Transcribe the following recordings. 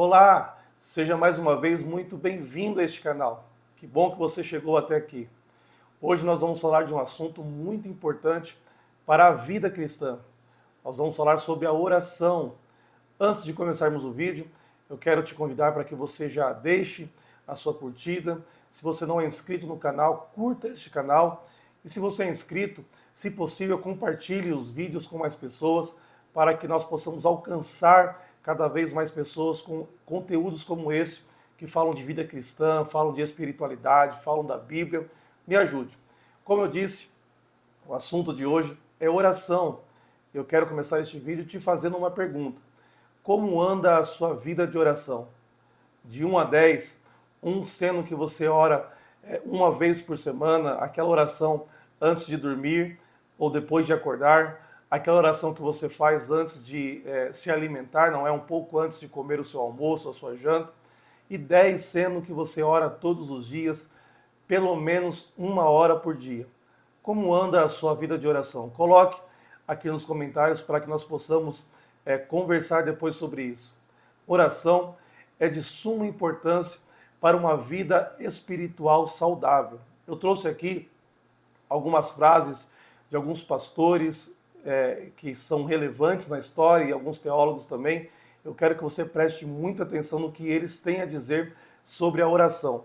Olá, seja mais uma vez muito bem-vindo a este canal. Que bom que você chegou até aqui. Hoje nós vamos falar de um assunto muito importante para a vida cristã. Nós vamos falar sobre a oração. Antes de começarmos o vídeo, eu quero te convidar para que você já deixe a sua curtida. Se você não é inscrito no canal, curta este canal. E se você é inscrito, se possível, compartilhe os vídeos com mais pessoas para que nós possamos alcançar cada vez mais pessoas com conteúdos como esse, que falam de vida cristã, falam de espiritualidade, falam da Bíblia. Me ajude. Como eu disse, o assunto de hoje é oração. Eu quero começar este vídeo te fazendo uma pergunta. Como anda a sua vida de oração? De 1 a 10, 1 sendo que você ora uma vez por semana, aquela oração antes de dormir ou depois de acordar, aquela oração que você faz antes de se alimentar, não é? Um pouco antes de comer o seu almoço, a sua janta. E 10 sendo que você ora todos os dias, pelo menos 1 hora por dia. Como anda a sua vida de oração? Coloque aqui nos comentários para que nós possamos conversar depois sobre isso. Oração é de suma importância para uma vida espiritual saudável. Eu trouxe aqui algumas frases de alguns pastores que são relevantes na história e alguns teólogos também. Eu quero que você preste muita atenção no que eles têm a dizer sobre a oração.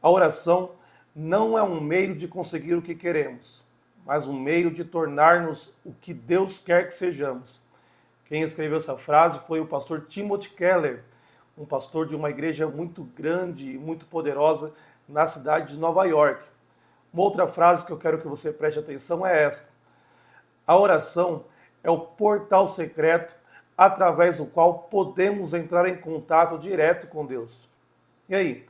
A oração não é um meio de conseguir o que queremos, mas um meio de tornar-nos o que Deus quer que sejamos. Quem escreveu essa frase foi o pastor Timothy Keller, um pastor de uma igreja muito grande e muito poderosa na cidade de Nova York. Uma outra frase que eu quero que você preste atenção é esta. A oração é o portal secreto através do qual podemos entrar em contato direto com Deus. E aí,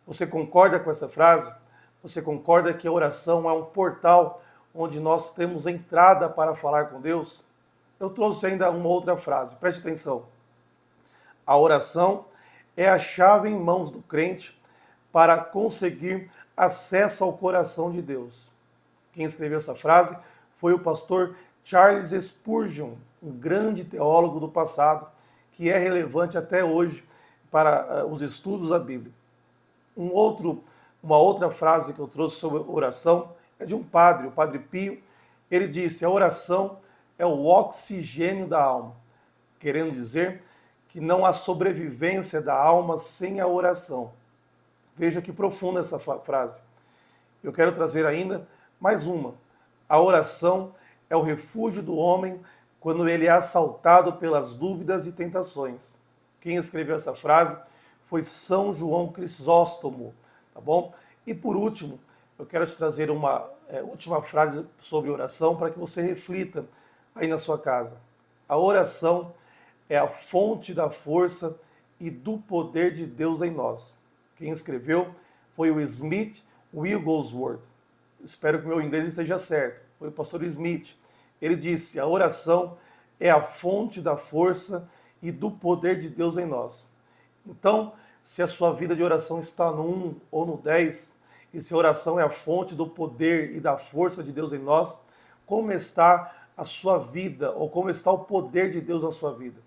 você concorda com essa frase? Você concorda que a oração é um portal onde nós temos entrada para falar com Deus? Eu trouxe ainda uma outra frase, preste atenção. A oração é a chave em mãos do crente para conseguir acesso ao coração de Deus. Quem escreveu essa frase foi o pastor Charles Spurgeon, um grande teólogo do passado, que é relevante até hoje para os estudos da Bíblia. Uma outra frase que eu trouxe sobre oração é de um padre, o Padre Pio. Ele disse: a oração é o oxigênio da alma, querendo dizer que não há sobrevivência da alma sem a oração. Veja que profunda essa frase. Eu quero trazer ainda mais uma. A oração é o refúgio do homem quando ele é assaltado pelas dúvidas e tentações. Quem escreveu essa frase foi São João Crisóstomo, tá bom? E por último, eu quero te trazer uma última frase sobre oração para que você reflita aí na sua casa. A oração é a fonte da força e do poder de Deus em nós. Quem escreveu foi o Smith Wigglesworth. Espero que o meu inglês esteja certo. Foi o pastor Smith. Ele disse: a oração é a fonte da força e do poder de Deus em nós. Então, se a sua vida de oração está no 1 ou no 10, e se a oração é a fonte do poder e da força de Deus em nós, como está a sua vida, ou como está o poder de Deus na sua vida?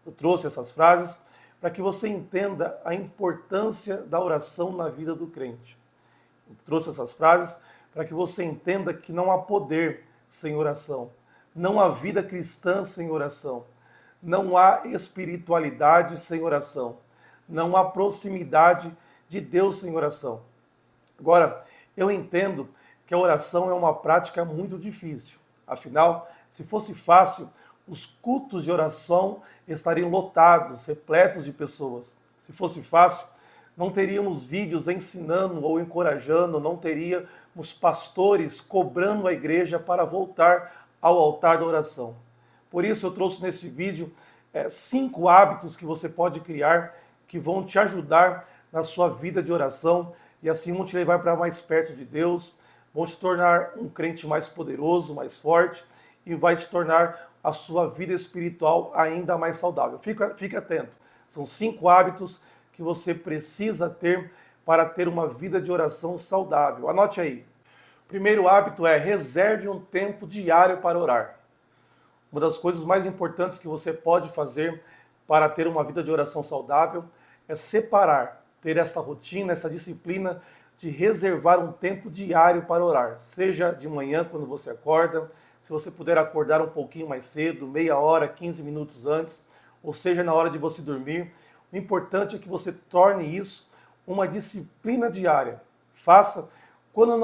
Eu trouxe essas frases para que você entenda a importância da oração na vida do crente. Eu trouxe essas frases para que você entenda que não há poder sem oração, não há vida cristã sem oração, não há espiritualidade sem oração, não há proximidade de Deus sem oração. Agora, eu entendo que a oração é uma prática muito difícil. Afinal, se fosse fácil, os cultos de oração estariam lotados, repletos de pessoas. Se fosse fácil, não teríamos vídeos ensinando ou encorajando, não teríamos pastores cobrando a igreja para voltar ao altar da oração. Por isso eu trouxe neste vídeo 5 hábitos que você pode criar que vão te ajudar na sua vida de oração e assim vão te levar para mais perto de Deus, vão te tornar um crente mais poderoso, mais forte e vai te tornar a sua vida espiritual ainda mais saudável. Fique atento. São 5 hábitos que você precisa ter para ter uma vida de oração saudável. Anote aí. O primeiro hábito é: reserve um tempo diário para orar. Uma das coisas mais importantes que você pode fazer para ter uma vida de oração saudável é separar, ter essa rotina, essa disciplina de reservar um tempo diário para orar, seja de manhã quando você acorda, se você puder acordar um pouquinho mais cedo, meia hora, 15 minutos antes, ou seja, na hora de você dormir. O importante é que você torne isso uma disciplina diária. Faça quando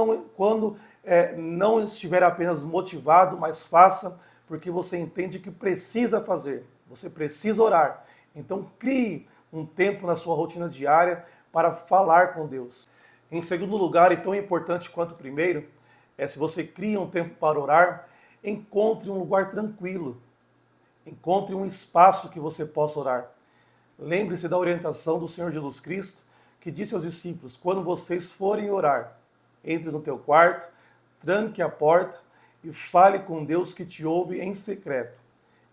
não estiver apenas motivado, mas faça porque você entende que precisa fazer. Você precisa orar. Então crie um tempo na sua rotina diária para falar com Deus. Em segundo lugar, e tão importante quanto o primeiro, se você cria um tempo para orar, encontre um lugar tranquilo. Encontre um espaço que você possa orar. Lembre-se da orientação do Senhor Jesus Cristo, que disse aos discípulos: quando vocês forem orar, entre no teu quarto, tranque a porta e fale com Deus que te ouve em secreto.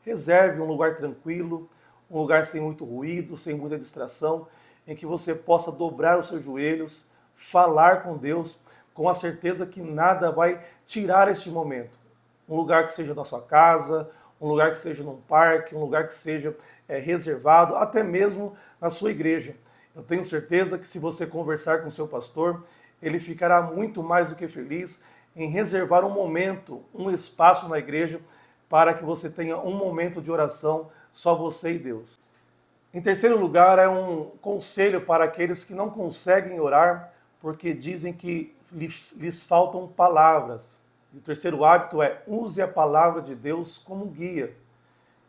Reserve um lugar tranquilo, um lugar sem muito ruído, sem muita distração, em que você possa dobrar os seus joelhos, falar com Deus, com a certeza que nada vai tirar este momento. Um lugar que seja na sua casa, um lugar que seja num parque, um lugar que seja reservado, até mesmo na sua igreja. Eu tenho certeza que se você conversar com o seu pastor, ele ficará muito mais do que feliz em reservar um momento, um espaço na igreja, para que você tenha um momento de oração, só você e Deus. Em terceiro lugar, é um conselho para aqueles que não conseguem orar, porque dizem que lhes faltam palavras. E o terceiro hábito é: use a palavra de Deus como guia.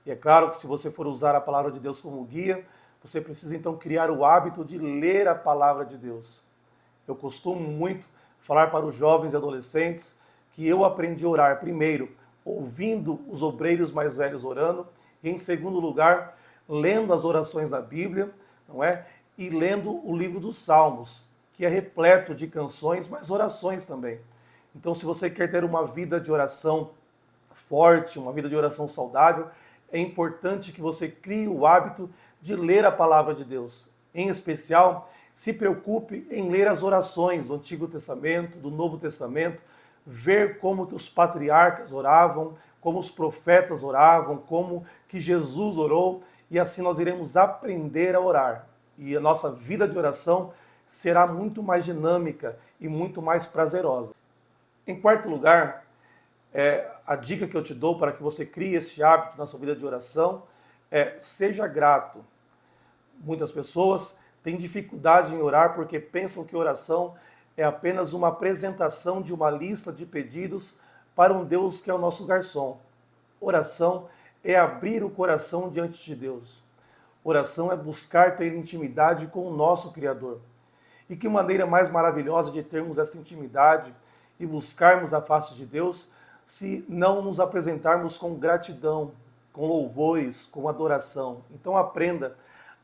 E é claro que se você for usar a palavra de Deus como guia, você precisa então criar o hábito de ler a palavra de Deus. Eu costumo muito falar para os jovens e adolescentes que eu aprendi a orar primeiro ouvindo os obreiros mais velhos orando e em segundo lugar lendo as orações da Bíblia, não é? E lendo o livro dos Salmos, que é repleto de canções, mas orações também. Então, se você quer ter uma vida de oração forte, uma vida de oração saudável, é importante que você crie o hábito de ler a palavra de Deus. Em especial, se preocupe em ler as orações do Antigo Testamento, do Novo Testamento, ver como que os patriarcas oravam, como os profetas oravam, como que Jesus orou, e assim nós iremos aprender a orar. E a nossa vida de oração será muito mais dinâmica e muito mais prazerosa. Em quarto lugar, a dica que eu te dou para que você crie esse hábito na sua vida de oração é: seja grato. Muitas pessoas têm dificuldade em orar porque pensam que oração é apenas uma apresentação de uma lista de pedidos para um Deus que é o nosso garçom. Oração é abrir o coração diante de Deus. Oração é buscar ter intimidade com o nosso Criador. E que maneira mais maravilhosa de termos essa intimidade e buscarmos a face de Deus se não nos apresentarmos com gratidão, com louvores, com adoração. Então aprenda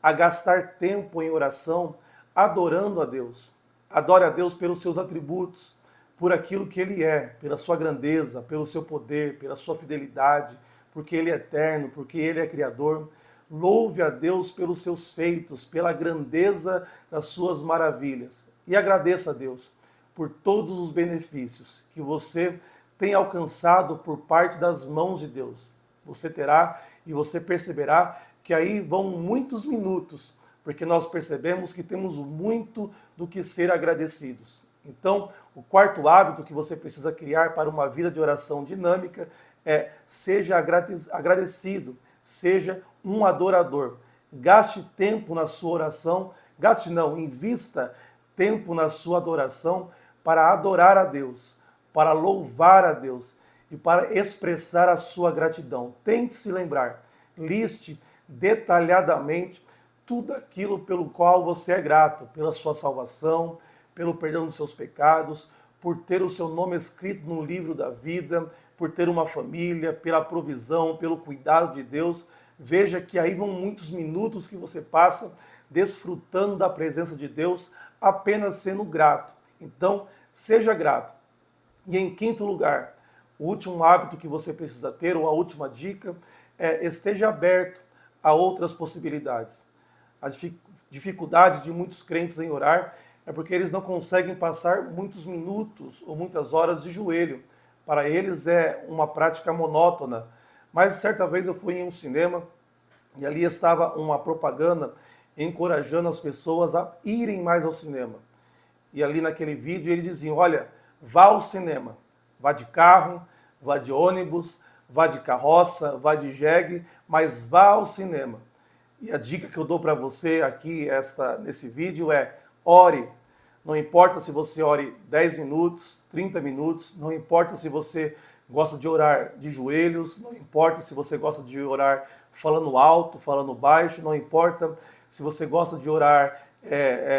a gastar tempo em oração adorando a Deus. Adore a Deus pelos seus atributos, por aquilo que Ele é, pela sua grandeza, pelo seu poder, pela sua fidelidade, porque Ele é eterno, porque Ele é Criador. Louve a Deus pelos seus feitos, pela grandeza das suas maravilhas. E agradeça a Deus por todos os benefícios que você tem alcançado por parte das mãos de Deus. Você terá e você perceberá que aí vão muitos minutos, porque nós percebemos que temos muito do que ser agradecidos. Então, o quarto hábito que você precisa criar para uma vida de oração dinâmica é: seja agradecido, seja um adorador. Gaste tempo na sua oração, invista tempo na sua adoração para adorar a Deus, para louvar a Deus e para expressar a sua gratidão. Tente se lembrar, liste detalhadamente tudo aquilo pelo qual você é grato, pela sua salvação, pelo perdão dos seus pecados, por ter o seu nome escrito no livro da vida, por ter uma família, pela provisão, pelo cuidado de Deus. Veja que aí vão muitos minutos que você passa desfrutando da presença de Deus, apenas sendo grato. Então, seja grato. E em quinto lugar, o último hábito que você precisa ter, ou a última dica, é: esteja aberto a outras possibilidades. A dificuldade de muitos crentes em orar é porque eles não conseguem passar muitos minutos ou muitas horas de joelho. Para eles é uma prática monótona. Mas certa vez eu fui em um cinema E ali estava uma propaganda encorajando as pessoas a irem mais ao cinema. E ali naquele vídeo eles diziam, olha, vá ao cinema, vá de carro, vá de ônibus, vá de carroça, vá de jegue, mas vá ao cinema. E a dica que eu dou para você aqui nesse vídeo é ore. Não importa se você ore 10 minutos, 30 minutos, não importa se você gosta de orar de joelhos, não importa se você gosta de orar falando alto, falando baixo, não importa se você gosta de orar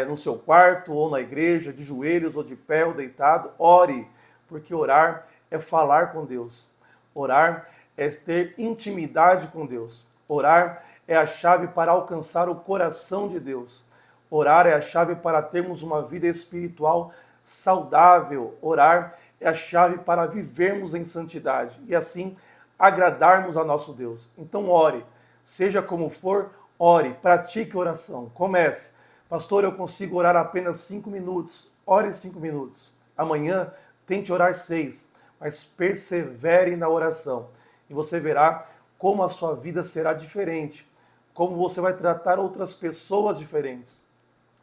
no seu quarto ou na igreja, de joelhos ou de pé ou deitado, ore, porque orar é falar com Deus. Orar é ter intimidade com Deus. Orar é a chave para alcançar o coração de Deus. Orar é a chave para termos uma vida espiritual saudável. Orar é a chave para vivermos em santidade e assim agradarmos a nosso Deus. Então ore, seja como for, ore, pratique oração, comece. Pastor, eu consigo orar apenas 5 minutos. Ore 5 minutos. Amanhã tente orar 6, mas persevere na oração e você verá como a sua vida será diferente, como você vai tratar outras pessoas diferentes.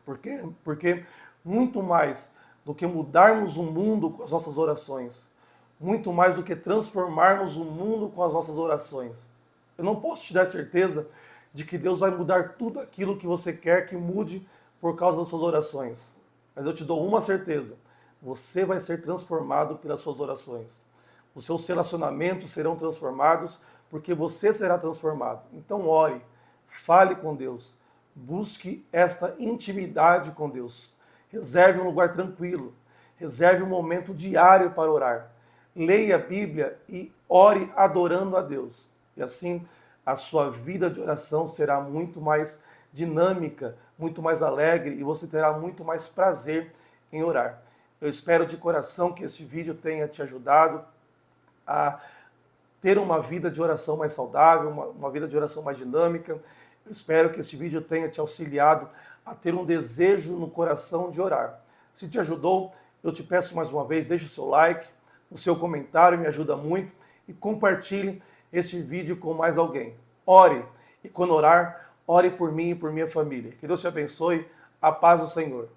Por quê? Porque muito mais do que mudarmos o mundo com as nossas orações, muito mais do que transformarmos o mundo com as nossas orações. Eu não posso te dar certeza de que Deus vai mudar tudo aquilo que você quer que mude por causa das suas orações. Mas eu te dou uma certeza, você vai ser transformado pelas suas orações. Os seus relacionamentos serão transformados porque você será transformado. Então ore, fale com Deus, busque esta intimidade com Deus. Reserve um lugar tranquilo, reserve um momento diário para orar. Leia a Bíblia e ore adorando a Deus. E assim a sua vida de oração será muito mais dinâmica, muito mais alegre e você terá muito mais prazer em orar. Eu espero de coração que este vídeo tenha te ajudado a ter uma vida de oração mais saudável, uma vida de oração mais dinâmica. Eu espero que este vídeo tenha te auxiliado a ter um desejo no coração de orar. Se te ajudou, eu te peço mais uma vez, deixe o seu like, o seu comentário me ajuda muito e compartilhe este vídeo com mais alguém. Ore e quando orar, ore por mim e por minha família. Que Deus te abençoe. A paz do Senhor.